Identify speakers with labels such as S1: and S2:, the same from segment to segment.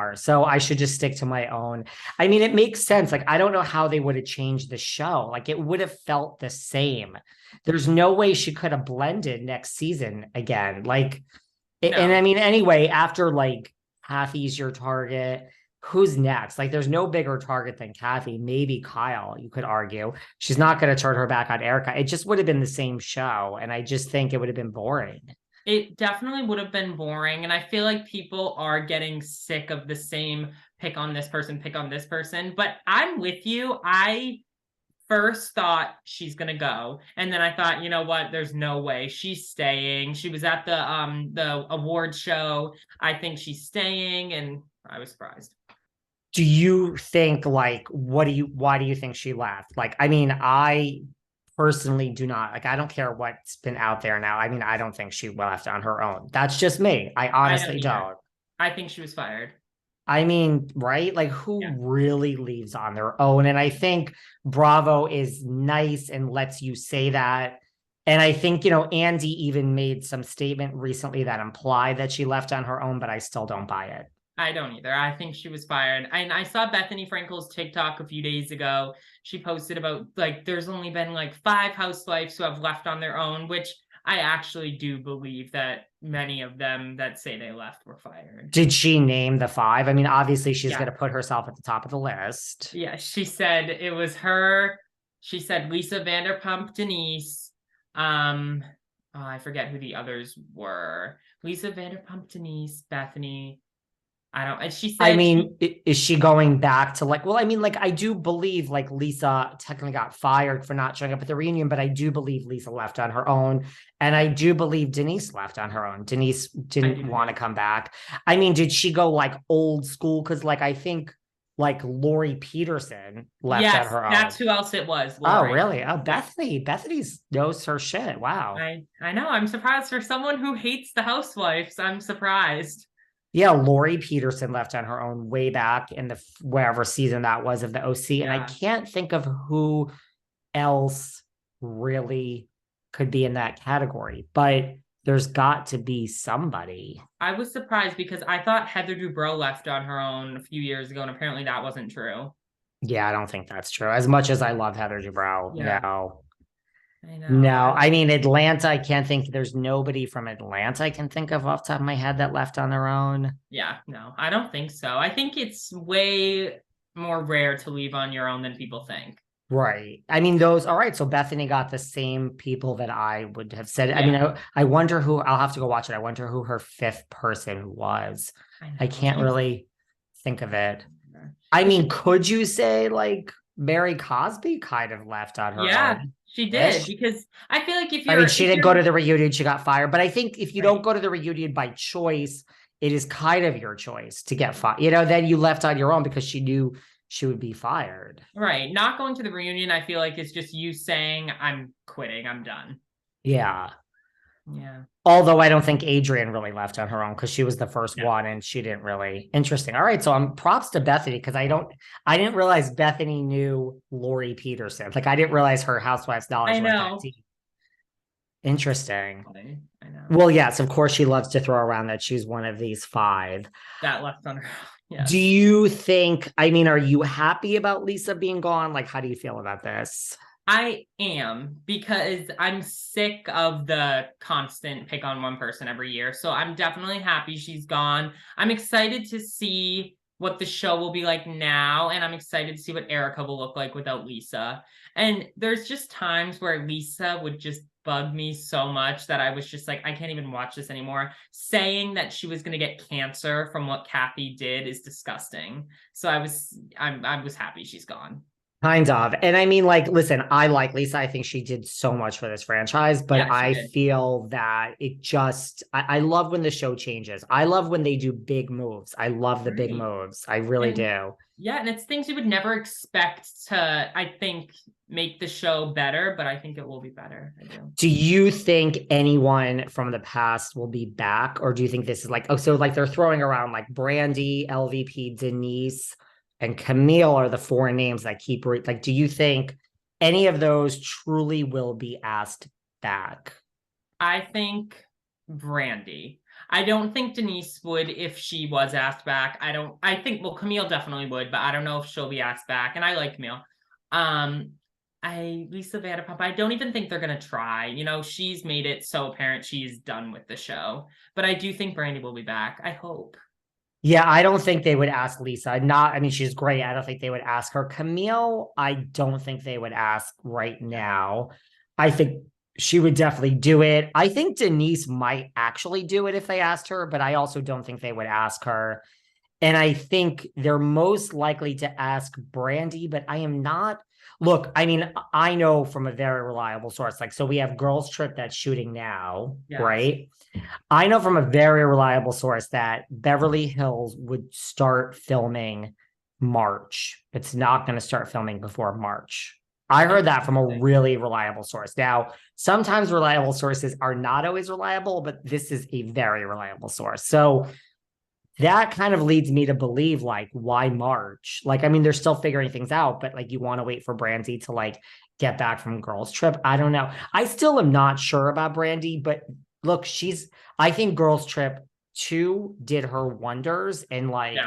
S1: anymore. So I should just stick to my own. I mean, it makes sense. Like, I don't know how they would have changed the show. Like, it would have felt the same. There's no way she could have blended next season again. Like,
S2: No.
S1: and I mean, anyway, after like Kathy's your target, who's next? Like, there's no bigger target than Kathy. Maybe Kyle, you could argue. She's not going to turn her back on Erika. It just would have been the same show. And I just think it would have been boring.
S2: It definitely would have been boring. And I feel like people are getting sick of the same pick on this person, pick on this person. But I'm with you. I first thought she's gonna go, and then I thought, you know what, there's no way she's staying. She was at the award show. I think she's staying, and I was surprised.
S1: Do you think, like, why do you think she left? Like, I mean, I personally do not, like, I don't care what's been out there now. I mean, I don't think she left on her own. That's just me. I honestly don't.
S2: I think she was fired.
S1: I mean, right? Like, who really leaves on their own? And I think Bravo is nice and lets you say that. And I think, Andy even made some statement recently that implied that she left on her own, but I still don't buy it.
S2: I don't either. I think she was fired. And I saw Bethany Frankel's TikTok a few days ago. She posted about, like, there's only been like 5 housewives who have left on their own, which I actually do believe that many of them that say they left were fired.
S1: Did she name the 5? I mean, obviously she's going to put herself at the top of the list.
S2: Yeah, she said it was her. She said Lisa Vanderpump, Denise. I forget who the others were. Lisa Vanderpump, Denise, Bethany. I don't, and she said,
S1: I mean, is she going back to like, well, I mean, like, I do believe like Lisa technically got fired for not showing up at the reunion, but I do believe Lisa left on her own. And I do believe Denise left on her own. Denise didn't want to come back. I mean, did she go like old school? Cause like, I think like Lori Peterson left on her own.
S2: That's who else it was.
S1: Lori. Oh, really? Oh, Bethany's knows her shit. Wow.
S2: I know. I'm surprised for someone who hates the housewives. I'm surprised.
S1: Yeah, Lori Peterson left on her own way back in the wherever season that was of the OC. Yeah. And I can't think of who else really could be in that category, but there's got to be somebody.
S2: I was surprised because I thought Heather Dubrow left on her own a few years ago, and apparently that wasn't true.
S1: Yeah, I don't think that's true. As much as I love Heather Dubrow, no. No, I mean, Atlanta, I can't think. There's nobody from Atlanta I can think of off the top of my head that left on their own.
S2: Yeah, no, I don't think so. I think it's way more rare to leave on your own than people think.
S1: Right. I mean, all right. So Bethany got the same people that I would have said. Yeah. I mean, I wonder who, I'll have to go watch it. I wonder who her 5th person was. I can't really think of it. I mean, could you say like Mary Cosby kind of left on her own?
S2: She did, because I feel like
S1: I mean, she didn't go to the reunion, she got fired. But I think if you don't go to the reunion by choice, it is kind of your choice to get fired. Then you left on your own because she knew she would be fired.
S2: Right. Not going to the reunion, I feel like it's just you saying, I'm quitting, I'm done.
S1: Yeah.
S2: Yeah.
S1: Although I don't think Adrienne really left on her own because she was the first one and she didn't really. Interesting. All right. So I'm props to Bethany because I didn't realize Bethany knew Lori Peterson. Like I didn't realize her Housewives knowledge was that deep. Interesting.
S2: I know.
S1: Well, yes, of course she loves to throw around that she's one of these 5.
S2: That left on her. Yeah.
S1: Do you think, I mean, are you happy about Lisa being gone? Like, how do you feel about this?
S2: I am, because I'm sick of the constant pick on one person every year. So I'm definitely happy she's gone. I'm excited to see what the show will be like now. And I'm excited to see what Erika will look like without Lisa. And there's just times where Lisa would just bug me so much that I was just like, I can't even watch this anymore. Saying that she was going to get cancer from what Kathy did is disgusting. So I was happy she's gone.
S1: Kind of. And I mean, like, listen, I like Lisa. I think she did so much for this franchise, but I feel that it just, I love when the show changes. I love when they do big moves. I love the big moves. I really do.
S2: Yeah. And it's things you would never expect to, I think, make the show better, but I think it will be better. I do.
S1: Do you think anyone from the past will be back? Or do you think this is like, oh, so like they're throwing around like Brandy, LVP, Denise, and Camille are the 4 names that keep, like, do you think any of those truly will be asked back?
S2: I think Brandy. I don't think Denise would if she was asked back. I think, well, Camille definitely would, but I don't know if she'll be asked back. And I like Camille. Lisa Vanderpump, I don't even think they're going to try. You know, she's made it so apparent she's done with the show. But I do think Brandy will be back. I hope.
S1: Yeah, I don't think they would ask Lisa. I mean, she's great. I don't think they would ask her. Camille, I don't think they would ask right now. I think she would definitely do it. I think Denise might actually do it if they asked her, but I also don't think they would ask her. And I think they're most likely to ask Brandy, but I am not. Look, I mean, I know from a very reliable source. Like, so we have Girls Trip that's shooting now,
S2: Yes.
S1: right? I know from a very reliable source that Beverly Hills would start filming March. It's not going to start filming before March. I heard that from a really reliable source. Now, sometimes reliable sources are not always reliable, but this is a very reliable source. So that kind of leads me to believe, like, why March? Like, I mean, they're still figuring things out, but like, you want to wait for Brandy to like get back from Girls Trip. I don't know. I still am not sure about Brandy, but look, I think Girls Trip 2 did her wonders and like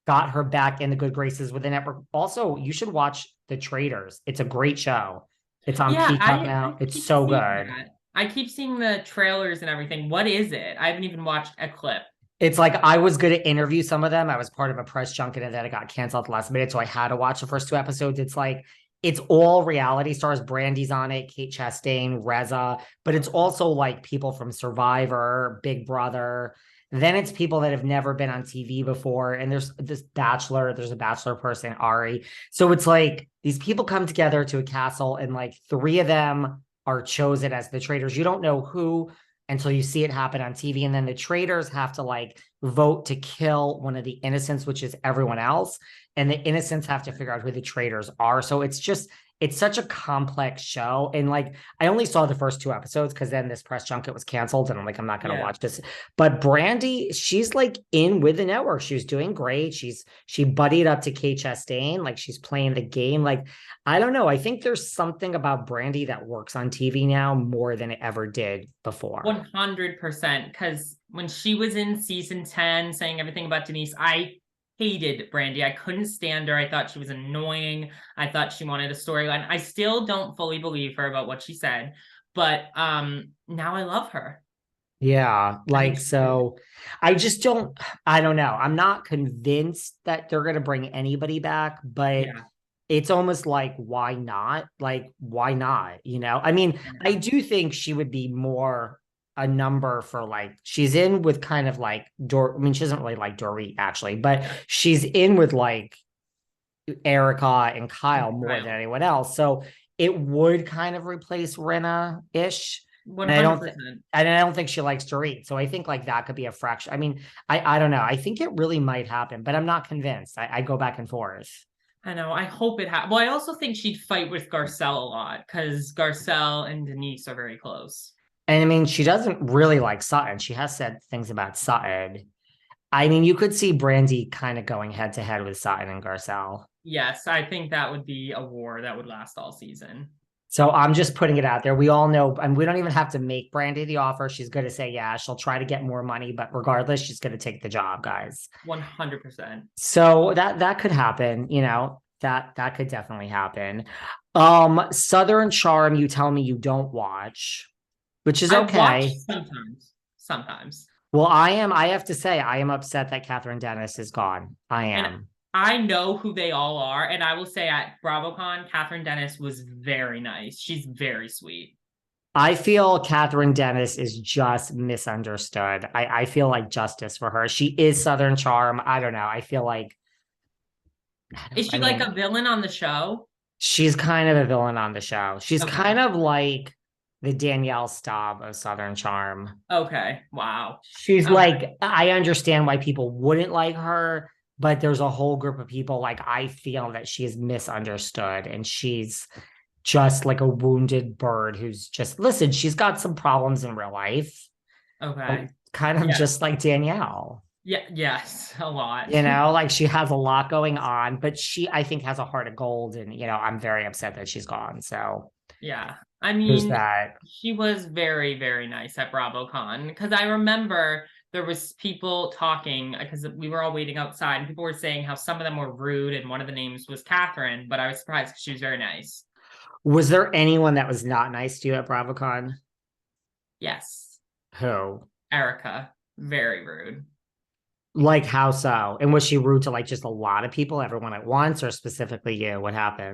S1: got her back in the good graces with the network. Also, you should watch The Traitors. It's a great show. It's on Peacock now. It's so good.
S2: I keep seeing the trailers and everything. What is it? I haven't even watched a clip.
S1: It's like I was going to interview some of them. I was part of a press junket and then it got canceled at the last minute. So I had to watch the first 2 episodes. It's like, it's all reality stars. Brandy's on it, Kate Chastain, Reza, but it's also like people from Survivor, Big Brother. Then it's people that have never been on TV before. And there's this Bachelor, there's a Bachelor person, Ari. So it's like these people come together to a castle and like 3 of them are chosen as the traitors. You don't know who until you see it happen on TV. And then the traitors have to like vote to kill one of the innocents, which is everyone else. And the innocents have to figure out who the traitors are. So it's such a complex show. And like, I only saw the first 2 episodes because then this press junket was canceled. And I'm like, I'm not going to watch this. But Brandy, she's like in with the network. She was doing great. She buddied up to Kate Chastain. Like, she's playing the game. Like, I don't know. I think there's something about Brandy that works on TV now more than it ever did before.
S2: 100%. Because when she was in season 10 saying everything about Denise, I hated Brandy. I couldn't stand her. I thought she was annoying. I thought she wanted a storyline. I still don't fully believe her about what she said, but now I love her.
S1: Yeah, like, so I just don't know. I'm not convinced that they're going to bring anybody back, but it's almost like, why not? Like, why not? You know, I mean, I do think she would be more a number for like, she's in with kind of like I mean, she doesn't really like Dorit actually, but she's in with like Erika and Kyle more than anyone else. So it would kind of replace Rinna-ish.
S2: 100%.
S1: And I don't think she likes Dorit. So I think like that could be a fraction. I mean, I don't know. I think it really might happen, but I'm not convinced. I go back and forth.
S2: I know. I hope it happens. Well, I also think she'd fight with Garcelle a lot because Garcelle and Denise are very close.
S1: And I mean, she doesn't really like Sutton. She has said things about Sutton. I mean, you could see Brandy kind of going head to head with Sutton and Garcelle.
S2: Yes, I think that would be a war that would last all season.
S1: So I'm just putting it out there. We all know, and we don't even have to make Brandy the offer. She's going to say, yeah, she'll try to get more money, but regardless, she's going to take the job, guys.
S2: 100%.
S1: So that could happen, you know, that could definitely happen. Southern Charm, you tell me you don't watch, which is okay.
S2: Sometimes.
S1: Well, I have to say, I am upset that Catherine Dennis is gone. I am.
S2: And I know who they all are. And I will say at BravoCon, Catherine Dennis was very nice. She's very sweet.
S1: I feel Catherine Dennis is just misunderstood. I feel like justice for her. She is Southern Charm. I don't know. I feel like.
S2: Is she like a villain on the show?
S1: She's kind of a villain on the show. She's kind of like the Danielle Staub of Southern Charm.
S2: Okay. Wow.
S1: She's like, I understand why people wouldn't like her, but there's a whole group of people, like, I feel that she is misunderstood and she's just like a wounded bird who's just, listen, she's got some problems in real life.
S2: Okay.
S1: Kind of just like Danielle.
S2: Yeah. Yes. A lot.
S1: You know, like she has a lot going on, but she, I think, has a heart of gold. And, you know, I'm very upset that she's gone. So.
S2: Yeah. I mean, she was very, very nice at BravoCon because I remember there was people talking because we were all waiting outside and people were saying how some of them were rude and one of the names was Catherine, but I was surprised because she was very nice.
S1: Was there anyone that was not nice to you at BravoCon?
S2: Yes.
S1: Who?
S2: Erika. Very rude.
S1: Like how so? And was she rude to like just a lot of people, everyone at once, or specifically you? What happened?